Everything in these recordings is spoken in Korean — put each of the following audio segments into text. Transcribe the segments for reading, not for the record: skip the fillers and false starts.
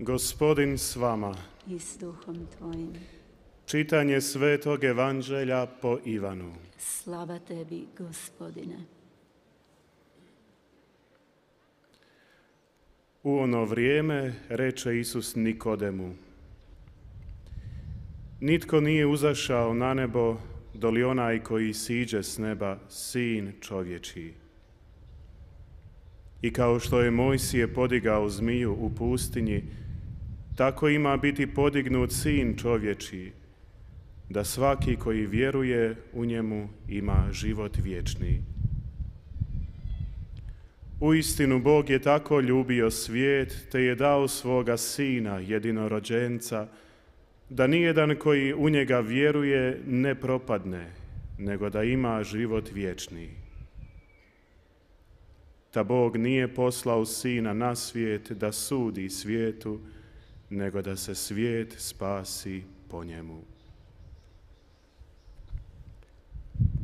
Gospodin s vama. I s duhom tvojim. Čitanje Svetog Evanđelja po Ivanu. Slava tebi, Gospodine. U ono vrijeme reče Isus Nikodemu: Nitko nije uzašao na nebo doli onaj koji siđe s neba, sin čovječiji. I kao što je Mojsije podigao zmiju u pustinji, tako ima biti podignut sin čovječiji, da svaki koji vjeruje u njemu ima život vječni. Uistinu Bog je tako ljubio svijet, te je dao svoga sina jedinorođenca, da nijedan koji u njega vjeruje ne propadne, nego da ima život vječni. Ta Bog nije poslao sina na svijet da sudi svijetu, nego da se svijet spasi po njemu.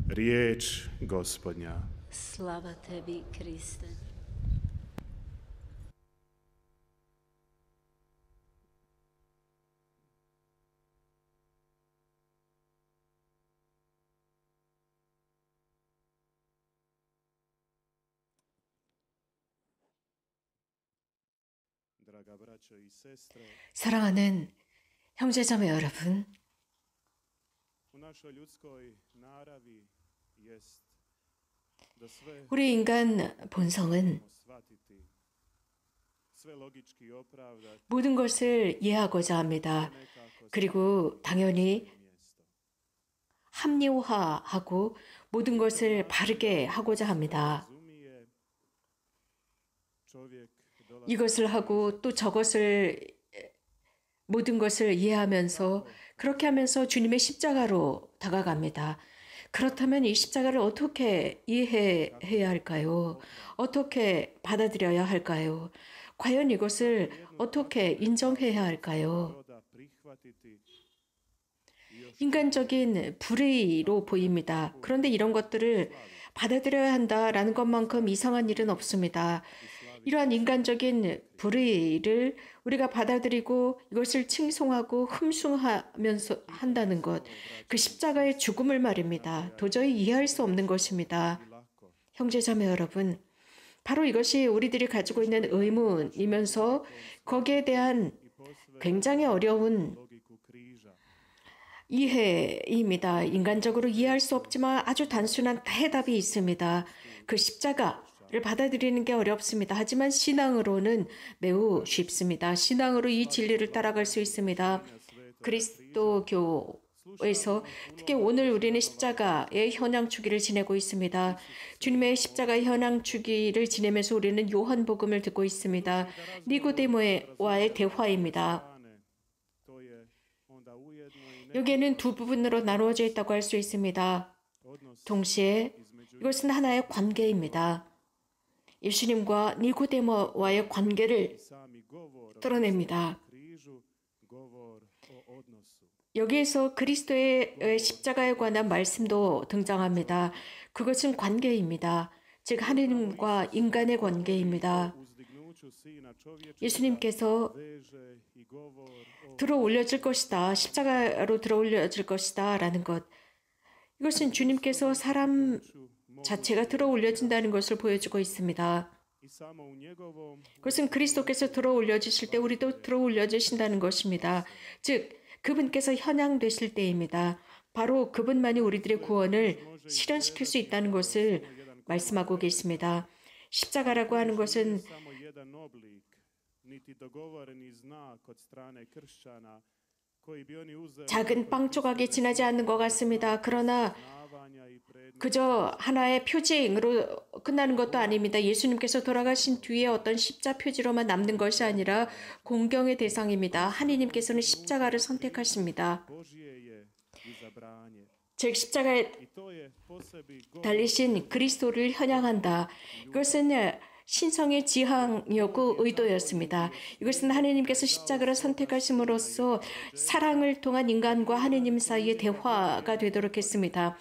Riječ Gospodnja. Slava tebi, Kriste. 사랑하는 형제자매 여러분, 우리 인간 본성은 모든 것을 이해하고자 합니다. 그리고 당연히 합리화하고 모든 것을 바르게 하고자 합니다. 이것을 하고 또 저것을 모든 것을 이해하면서 그렇게 하면서 주님의 십자가로 다가갑니다. 그렇다면 이 십자가를 어떻게 이해해야 할까요? 어떻게 받아들여야 할까요? 과연 이것을 어떻게 인정해야 할까요? 인간적인 불의로 보입니다. 그런데 이런 것들을 받아들여야 한다라는 것만큼 이상한 일은 없습니다. 이러한 인간적인 불의를 우리가 받아들이고 이것을 칭송하고 흠숭하면서 한다는 것, 그 십자가의 죽음을 말입니다. 도저히 이해할 수 없는 것입니다. 형제자매 여러분, 바로 이것이 우리들이 가지고 있는 의문이면서 거기에 대한 굉장히 어려운 이해입니다. 인간적으로 이해할 수 없지만 아주 단순한 해답이 있습니다. 그 십자가 를 받아들이는 게 어렵습니다. 하지만 신앙으로는 매우 쉽습니다. 신앙으로 이 진리를 따라갈 수 있습니다. 그리스도교에서 특히 오늘 우리는 십자가의 현황주기를 지내고 있습니다. 주님의 십자가의 현황주기를 지내면서 우리는 요한복음을 듣고 있습니다. 니고데모와의 대화입니다. 여기에는 두 부분으로 나누어져 있다고 할 수 있습니다. 동시에 이것은 하나의 관계입니다. 예수님과 니고데모와의 관계를 드러냅니다. 여기에서 그리스도의 십자가에 관한 말씀도 등장합니다. 그것은 관계입니다. 즉 하느님과 인간의 관계입니다. 예수님께서 들어올려질 것이다. 십자가로 들어올려질 것이다. 라는 것. 이것은 주님께서 사람 자체가 들어올려진다는 것을 보여주고 있습니다. 그것은 그리스도께서 들어올려지실 때 우리도 들어올려지신다는 것입니다. 즉 그분께서 현황되실 때입니다. 바로 그분만이 우리들의 구원을 실현시킬 수 있다는 것을 말씀하고 계십니다. 십자가라고 하는 것은 작은 빵 조각이 지나지 않는 것 같습니다. 그러나 그저 하나의 표징으로 끝나는 것도 아닙니다. 예수님께서 돌아가신 뒤에 어떤 십자 표지로만 남는 것이 아니라 공경의 대상입니다. 하느님께서는 십자가를 선택하십니다. 즉 십자가에 달리신 그리스도를 현양한다. 이것은 신성의 지향이었고 의도였습니다. 이것은 하느님께서 십자가를 선택하심으로써 사랑을 통한 인간과 하느님 사이의 대화가 되도록 했습니다.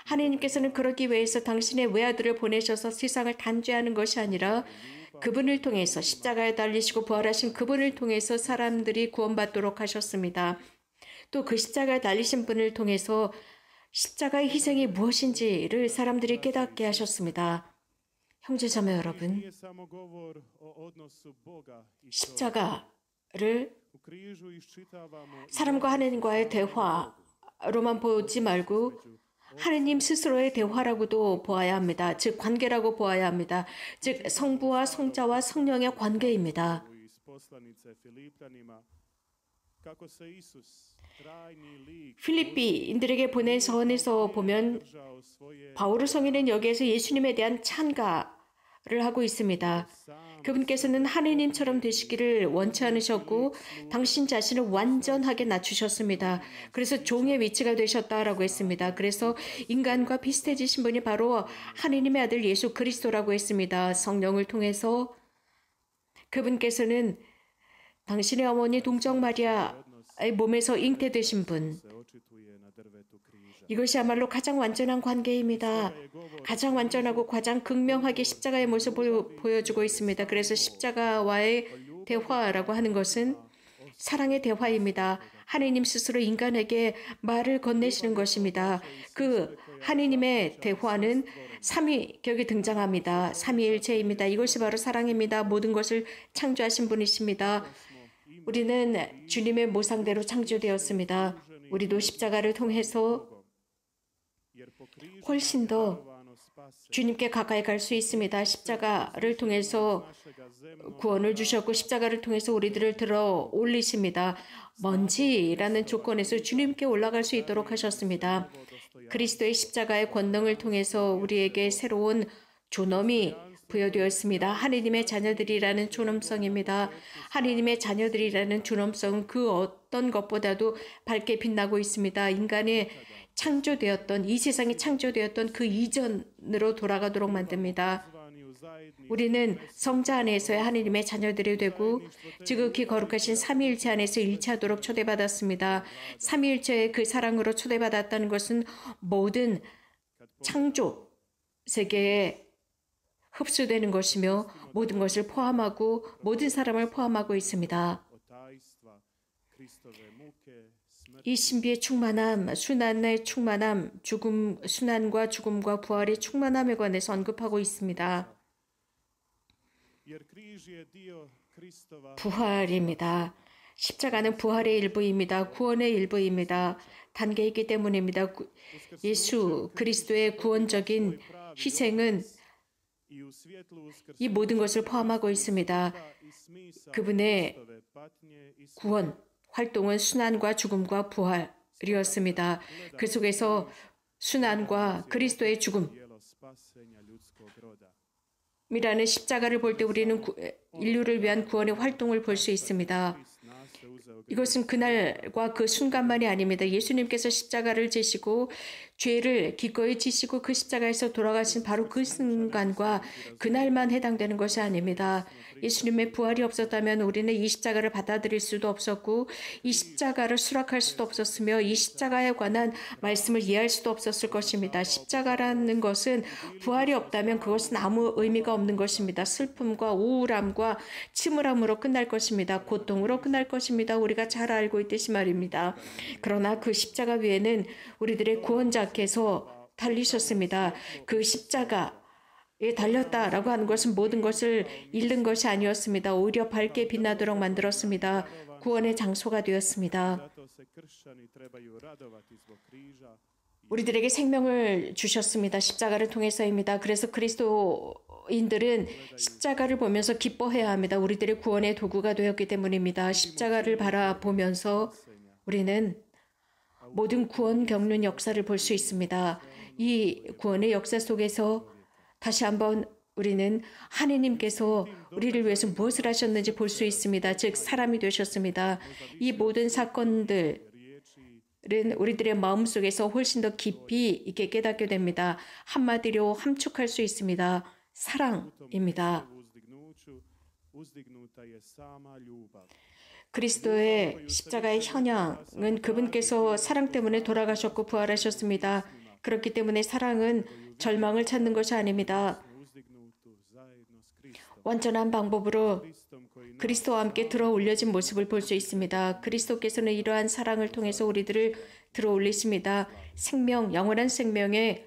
하느님께서는 그러기 위해서 당신의 외아들을 보내셔서 세상을 단죄하는 것이 아니라 그분을 통해서 십자가에 달리시고 부활하신 그분을 통해서 사람들이 구원받도록 하셨습니다. 또 그 십자가에 달리신 분을 통해서 십자가의 희생이 무엇인지를 사람들이 깨닫게 하셨습니다. 형제자매 여러분, 십자가를 사람과 하나님과의 대화로만 보지 말고 하느님 스스로의 대화라고도 보아야 합니다. 즉 관계라고 보아야 합니다. 즉 성부와 성자와 성령의 관계입니다. 필리피인들에게 보낸 서원에서 보면 바울 성인은 여기에서 예수님에 대한 찬가를 하고 있습니다. 그분께서는 하느님처럼 되시기를 원치 않으셨고 당신 자신을 완전하게 낮추셨습니다. 그래서 종의 위치가 되셨다라고 했습니다. 그래서 인간과 비슷해지신 분이 바로 하느님의 아들 예수 그리스도라고 했습니다. 성령을 통해서 그분께서는 당신의 어머니 동정 마리아의 몸에서 잉태되신 분, 이것이야말로 가장 완전한 관계입니다. 가장 완전하고 가장 극명하게 십자가의 모습을 보여주고 있습니다. 그래서 십자가와의 대화라고 하는 것은 사랑의 대화입니다. 하느님 스스로 인간에게 말을 건네시는 것입니다. 그 하느님의 대화는 삼위격이 등장합니다. 삼위일체입니다. 이것이 바로 사랑입니다. 모든 것을 창조하신 분이십니다. 우리는 주님의 모상대로 창조되었습니다. 우리도 십자가를 통해서 훨씬 더 주님께 가까이 갈 수 있습니다. 십자가를 통해서 구원을 주셨고 십자가를 통해서 우리들을 들어 올리십니다. 먼지라는 조건에서 주님께 올라갈 수 있도록 하셨습니다. 그리스도의 십자가의 권능을 통해서 우리에게 새로운 존엄이 부여되었습니다. 하느님의 자녀들이라는 존엄성입니다. 하느님의 자녀들이라는 존엄성은 그 어떤 것보다도 밝게 빛나고 있습니다. 인간의 창조되었던 이 세상이 창조되었던 그 이전으로 돌아가도록 만듭니다. 우리는 성자 안에서의 하느님의 자녀들이 되고 지극히 거룩하신 삼위일체 안에서 일체하도록 초대받았습니다. 삼위일체의 그 사랑으로 초대받았다는 것은 모든 창조 세계에 흡수되는 것이며 모든 것을 포함하고 모든 사람을 포함하고 있습니다. 이 신비의 충만함, 순환의 충만함, 순환과 죽음과 부활의 충만함에 관해서 언급하고 있습니다. 부활입니다. 십자가는 부활의 일부입니다. 구원의 일부입니다. 단계이기 때문입니다. 예수 그리스도의 구원적인 희생은 이 모든 것을 포함하고 있습니다. 그분의 구원 활동은 순환과 죽음과 부활이었습니다. 그 속에서 순환과 그리스도의 죽음이라는 십자가를 볼 때 우리는 인류를 위한 구원의 활동을 볼 수 있습니다. 이것은 그날과 그 순간만이 아닙니다. 예수님께서 십자가를 지시고 죄를 기꺼이 지시고 그 십자가에서 돌아가신 바로 그 순간과 그날만 해당되는 것이 아닙니다. 예수님의 부활이 없었다면 우리는 이 십자가를 받아들일 수도 없었고 이 십자가를 수락할 수도 없었으며 이 십자가에 관한 말씀을 이해할 수도 없었을 것입니다. 십자가라는 것은 부활이 없다면 그것은 아무 의미가 없는 것입니다. 슬픔과 우울함과 침울함으로 끝날 것입니다. 고통으로 끝날 것입니다. 우리가 잘 알고 있듯이 말입니다. 그러나 그 십자가 위에는 우리들의 구원자께서 달리셨습니다. 그 십자가 달렸다라고 하는 것은 모든 것을 잃는 것이 아니었습니다. 오히려 밝게 빛나도록 만들었습니다. 구원의 장소가 되었습니다. 우리들에게 생명을 주셨습니다. 십자가를 통해서입니다. 그래서 그리스도인들은 십자가를 보면서 기뻐해야 합니다. 우리들의 구원의 도구가 되었기 때문입니다. 십자가를 바라보면서 우리는 모든 구원 겪는 역사를 볼 수 있습니다. 이 구원의 역사 속에서 다시 한번 우리는 하느님께서 우리를 위해서 무엇을 하셨는지 볼 수 있습니다. 즉 사람이 되셨습니다. 이 모든 사건들은 우리들의 마음속에서 훨씬 더 깊이 있게 깨닫게 됩니다. 한마디로 함축할 수 있습니다. 사랑입니다. 그리스도의 십자가의 현황은 그분께서 사랑 때문에 돌아가셨고 부활하셨습니다. 그렇기 때문에 사랑은 절망을 찾는 것이 아닙니다. 완전한 방법으로 Kristom koji 그리스도와 함께 들어 올려진 모습을 볼 수 있습니다. 그리스도께서는 이러한 사랑을 통해서 우리들을 들어 올리십니다. 생명, 영원한 생명의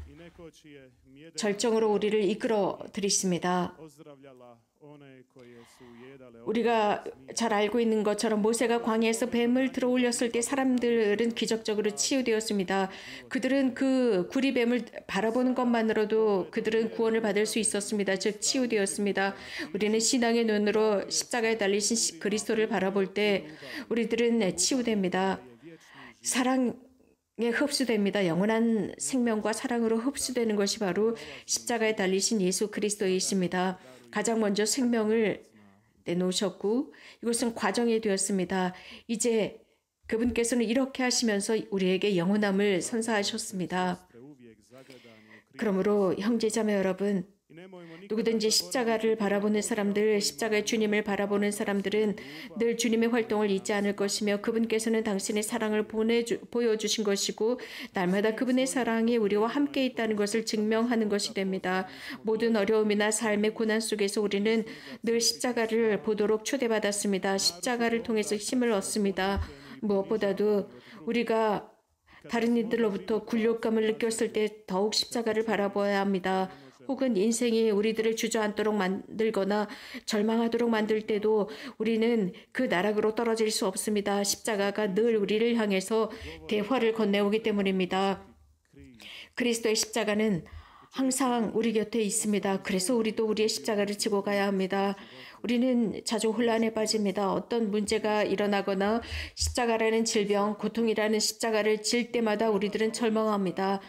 i nekoć je mjedena 절정으로 우리를 이끌어 들이십니다. ozdravljala one koje su jedale 우리가 잘 알고 있는 것처럼 모세가 광야에서 뱀을 들어 올렸을 때 사람들은 기적적으로 치유되었습니다. 그들은 그 구리뱀을 바라보는 것만으로도 그들은 구원을 받을 수 있었습니다. 즉 치유되었습니다. 우리는 신앙의 눈으로 십자가에 달리신 그리스도를 바라볼 때 우리들은 치유됩니다. 사랑에 흡수됩니다. 영원한 생명과 사랑으로 흡수되는 것이 바로 십자가에 달리신 예수 그리스도이십니다. 가장 먼저 생명을 내놓으셨고 이것은 과정이 되었습니다. 이제 그분께서는 이렇게 하시면서 우리에게 영원함을 선사하셨습니다. preuvijek zagledani u Kristu. 그러므로 형제자매 여러분, I nemojmo nikada 누구든지 십자가를 바라보는 사람들, 십자가의 주님을 바라보는 사람들은 늘 주님의 활동을 잊지 않을 것이며 그분께서는 당신의 사랑을 보여주신 것이고 날마다 그분의 사랑이 우리와 함께 있다는 것을 증명하는 것이 됩니다. 모든 어려움이나 삶의 고난 속에서 우리는 늘 십자가를 보도록 초대받았습니다. 십자가를 통해서 힘을 얻습니다. 무엇보다도 우리가 다른 이들로부터 굴욕감을 느꼈을 때 더욱 십자가를 바라봐야 합니다. 혹은 인생이 우리들을 주저앉도록 만들거나 절망하도록 만들 때도 우리는 그 나락으로 떨어질 수 없습니다. 십자가가 늘 우리를 향해서 대화를 건네오기 때문입니다. 그리스도의 십자가는 항상 우리 곁에 있습니다. 그래서 우리도 우리의 십자가를 지고 가야 합니다. 우리는 자주 혼란에 빠집니다. 어떤 문제가 일어나거나 십자가라는 질병, 고통이라는 십자가를 질 때마다 우리들은 절망합니다.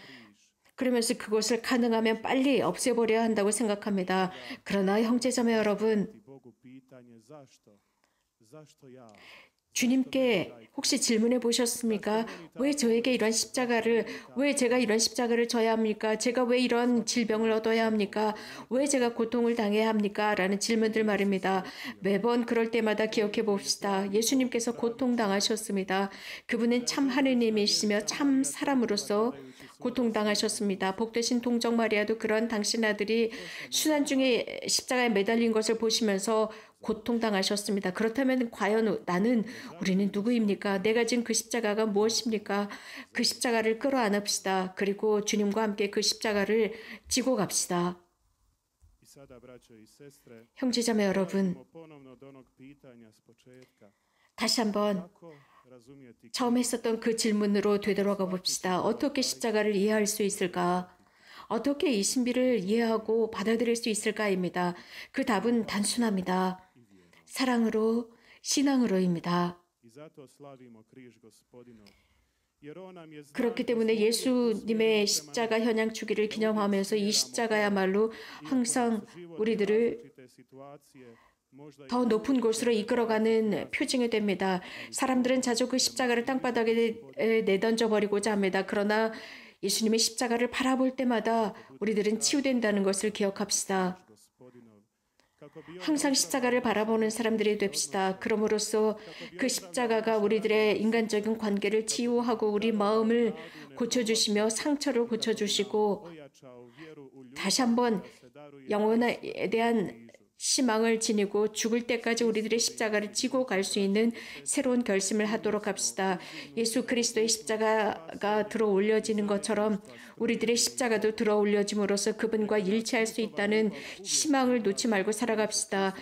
그러면서 그것을 가능하면 빨리 없애버려야 한다고 생각합니다. 그러나 형제자매 여러분, Bogu pitanje zašto? Zašto ja? 주님께 혹시 질문해 보셨습니까? 왜 저에게 이런 십자가를, 왜 제가 이런 십자가를 져야 합니까? 제가 왜 이런 질병을 얻어야 합니까? 왜 제가 고통을 당해야 합니까? 라는 질문들 말입니다. 매번 그럴 때마다 기억해 봅시다. 예수님께서 고통당하셨습니다. 그분은 참 하느님이시며 참 사람으로서 고통당하셨습니다. 복되신 동정 마리아도 그런 당신 아들이 순환 중에 십자가에 매달린 것을 보시면서 고통당하셨습니다. 그렇다면 과연 우리는 누구입니까? 내가 진 그 십자가가 무엇입니까? 그 십자가를 끌어안읍시다. 그리고 주님과 함께 그 십자가를 지고 갑시다. I sada, braćo i sestre, 형제자매 여러분, smo ponovno do onog pitanja s početka. 다시 한번 Kako razumjeti 처음 했었던 그 질문으로 되돌아가 봅시다. 어떻게 십자가를 이해할 수 있을까? 어떻게 이 신비를 이해하고 받아들일 수 있을까입니다. 그 답은 단순합니다. 사랑으로, 신앙으로입니다. I zato slavimo križ Gospodinov. Jer on nam je znak 그렇기 때문에 예수님의 십자가 현양 주기를 기념하면서 이 십자가야말로 항상 우리들을 različite situacije, možda i 더 높은 곳으로 이끌어가는 표징이 됩니다. 사람들은 자주 그 십자가를 땅바닥에 내던져 버리고자 합니다. 그러나 예수님의 십자가를 바라볼 때마다 우리들은 치유된다는 것을 기억합시다. Gospodinov. Kako bi on 항상 십자가를 바라보는 사람들이 됩시다. 그럼으로써 그 십자가가 우리들의 인간적인 관계를 치유하고 우리 마음을 고쳐주시며 상처를 고쳐주시고 ojačao vjeru u ljubav 다시 한번 se daruje 영혼에 대한 희망을 지니고 죽을 때까지 우리들의 십자가를 지고 갈 수 있는 새로운 결심을 하도록 합시다. 예수 그리스도의 십자가가 들어 올려지는 것처럼 우리들의 십자가도 들어 올려짐으로써 그분과 일치할 수 있다는 희망을 놓지 말고 살아갑시다.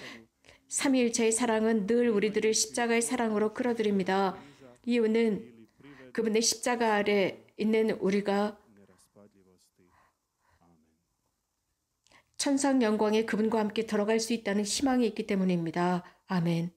삼위일체의 사랑은 늘 우리들을 십자가의 사랑으로 끌어들입니다. 이유는 그분의 십자가 아래 있는 우리가 neraspadljivosti. Amen. 천상 영광에 그분과 함께 들어갈 수 있다는 희망이 있기 때문입니다. 아멘.